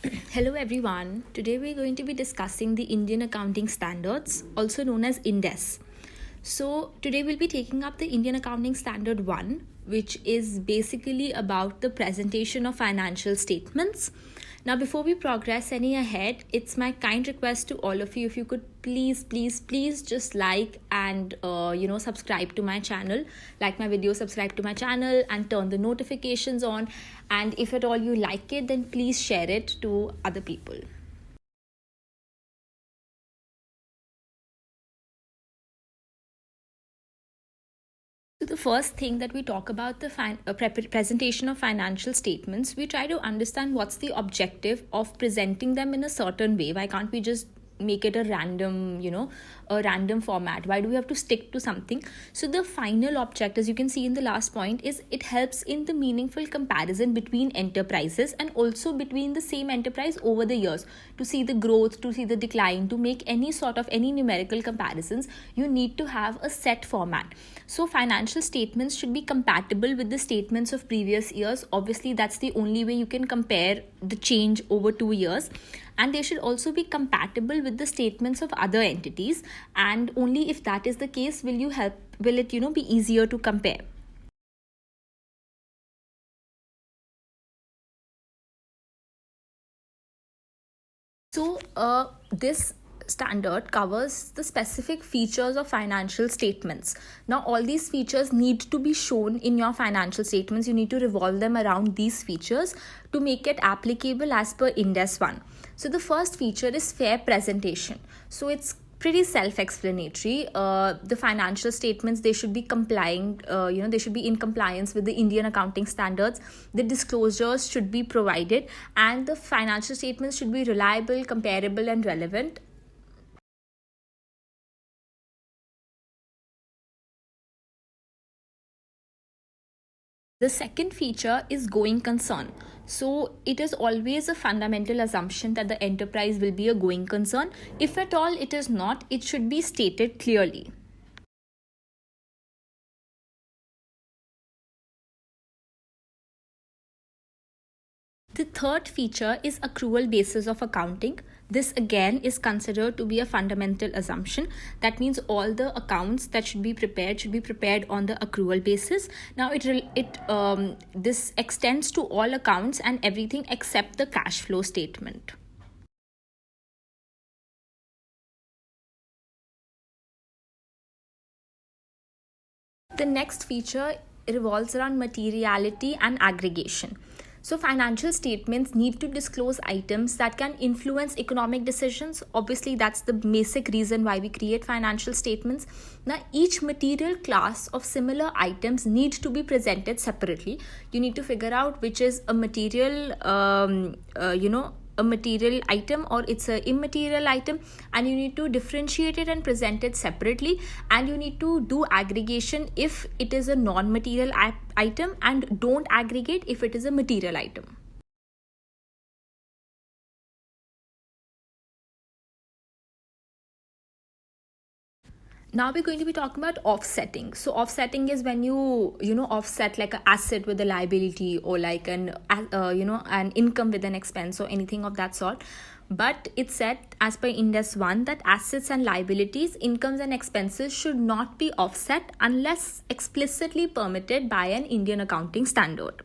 Hello everyone. Today we're going to be discussing the Indian Accounting Standards, also known as INDES. So today we'll be taking up the Indian Accounting Standard 1, which is basically about the presentation of financial statements. Now before we progress any ahead, it's my kind request to all of you, if you could please just like and subscribe to my channel, like my video, subscribe to my channel and turn the notifications on, and if at all you like it, then please share it to other people. So the first thing that we talk about the presentation of financial statements, we try to understand what's the objective of presenting them in a certain way. Why can't we just make it a random format? Why do we have to stick to something? So the final object, as you can see in the last point, is it helps in the meaningful comparison between enterprises and also between the same enterprise over the years, to see the growth, to see the decline, to make any numerical comparisons. You need to have a set format. So financial statements should be compatible with the statements of previous years. Obviously that's the only way you can compare the change over 2 years, and they should also be compatible with the statements of other entities, and only if that is the case will it be easier to compare. So this standard covers the specific features of financial statements. Now all these features need to be shown in your financial statements. You need to revolve them around these features to make it applicable as per INDES 1. So the first feature is fair presentation. So it's pretty self-explanatory. The financial statements, they should be complying, they should be in compliance with the Indian accounting standards. The disclosures should be provided, and the financial statements should be reliable, comparable and relevant. The second feature is going concern. So it is always a fundamental assumption that the enterprise will be a going concern. If at all it is not, it should be stated clearly. The third feature is accrual basis of accounting. This again is considered to be a fundamental assumption. That means all the accounts that should be prepared on the accrual basis. Now this extends to all accounts and everything except the cash flow statement. The next feature revolves around materiality and aggregation. So financial statements need to disclose items that can influence economic decisions. Obviously, that's the basic reason why we create financial statements. Now, each material class of similar items need to be presented separately. You need to figure out which is a material, a material item or it's an immaterial item, and you need to differentiate it and present it separately, and you need to do aggregation if it is a non-material item, and don't aggregate if it is a material item. Now we're going to be talking about offsetting. So offsetting is when you offset like an asset with a liability, or like an income with an expense, or anything of that sort. But it's said as per INDES 1 that assets and liabilities, incomes and expenses should not be offset unless explicitly permitted by an Indian accounting standard.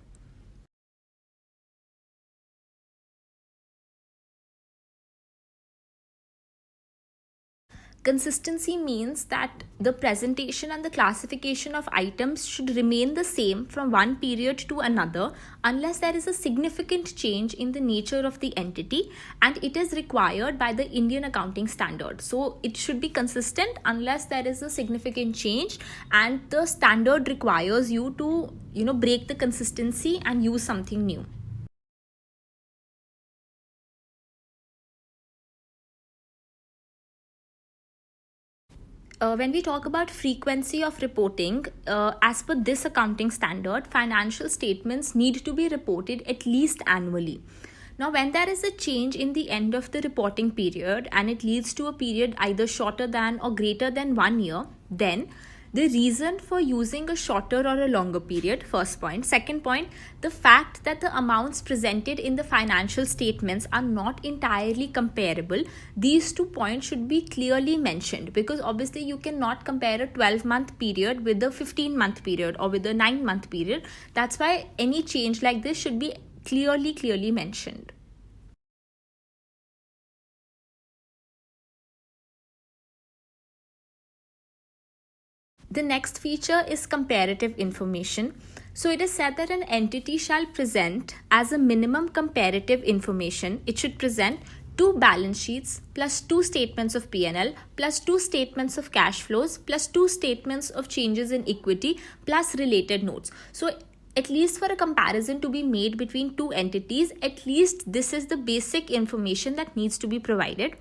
Consistency means that the presentation and the classification of items should remain the same from one period to another unless there is a significant change in the nature of the entity and it is required by the Indian accounting standard. So it should be consistent unless there is a significant change and the standard requires you to break the consistency and use something new. When we talk about frequency of reporting, as per this accounting standard, financial statements need to be reported at least annually. Now, when there is a change in the end of the reporting period and it leads to a period either shorter than or greater than 1 year, then The reason for using a shorter or a longer period, first point. Second point, the fact that the amounts presented in the financial statements are not entirely comparable. These 2 points should be clearly mentioned, because obviously you cannot compare a 12-month period with a 15-month period or with a 9-month period. That's why any change like this should be clearly mentioned. The next feature is comparative information. So it is said that an entity shall present as a minimum comparative information. It should present 2 balance sheets plus 2 statements of P&L plus 2 statements of cash flows plus 2 statements of changes in equity plus related notes. So at least for a comparison to be made between 2 entities, at least this is the basic information that needs to be provided.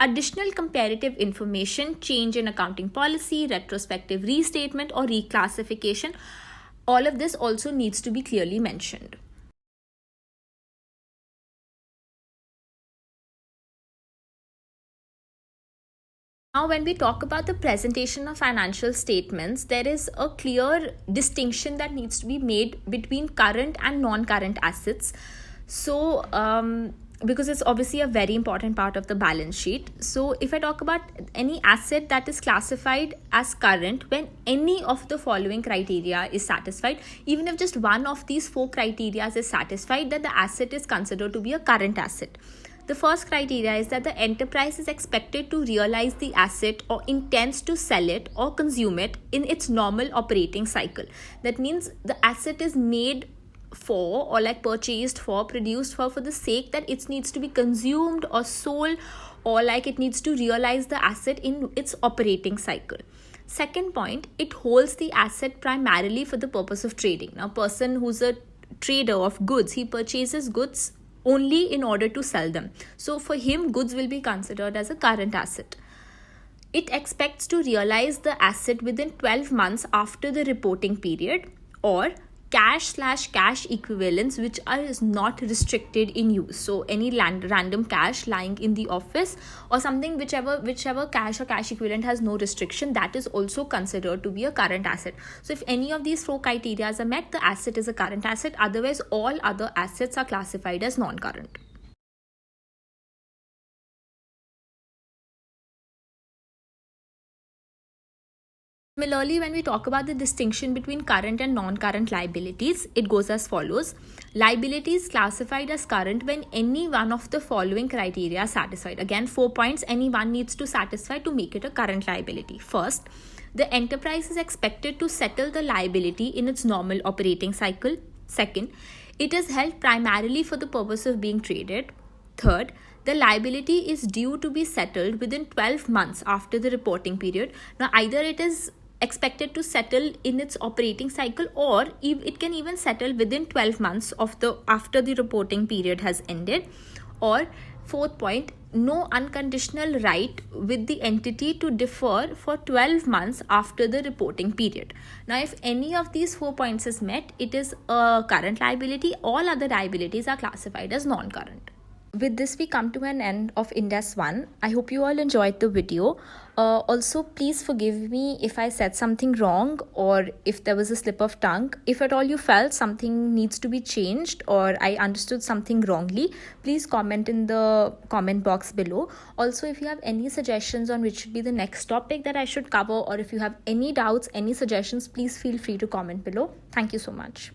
Additional comparative information, change in accounting policy, retrospective restatement or reclassification, all of this also needs to be clearly mentioned. Now, when we talk about the presentation of financial statements, there is a clear distinction that needs to be made between current and non-current assets. So, because it's obviously a very important part of the balance sheet. So if I talk about any asset that is classified as current when any of the following criteria is satisfied, even if just one of these 4 criteria is satisfied, then the asset is considered to be a current asset. The first criteria is that the enterprise is expected to realize the asset or intends to sell it or consume it in its normal operating cycle. That means the asset is made for, or like purchased for, produced for the sake that it needs to be consumed or sold, or like it needs to realize the asset in its operating cycle. Second point, it holds the asset primarily for the purpose of trading. Now, person who's a trader of goods, he purchases goods only in order to sell them. So for him, goods will be considered as a current asset. It expects to realize the asset within 12 months after the reporting period, or cash/cash equivalents which are not restricted in use. So any random cash lying in the office or something, whichever cash or cash equivalent has no restriction, that is also considered to be a current asset. So if any of these 4 criteria are met, the asset is a current asset. Otherwise, all other assets are classified as non-current. Similarly, when we talk about the distinction between current and non-current liabilities, it goes as follows. Liabilities classified as current when any one of the following criteria are satisfied. Again, 4 points, any one needs to satisfy to make it a current liability. First, the enterprise is expected to settle the liability in its normal operating cycle. Second, it is held primarily for the purpose of being traded. Third, the liability is due to be settled within 12 months after the reporting period. Now, either it is expected to settle in its operating cycle, or it can even settle within 12 months after the reporting period has ended. Or fourth point, no unconditional right with the entity to defer for 12 months after the reporting period. Now, if any of these 4 points is met, it is a current liability. All other liabilities are classified as non-current. With this, we come to an end of Ind AS 1. I hope you all enjoyed the video. Also, please forgive me if I said something wrong or if there was a slip of tongue. If at all you felt something needs to be changed or I understood something wrongly, please comment in the comment box below. Also, if you have any suggestions on which should be the next topic that I should cover, or if you have any doubts, any suggestions, please feel free to comment below. Thank you so much.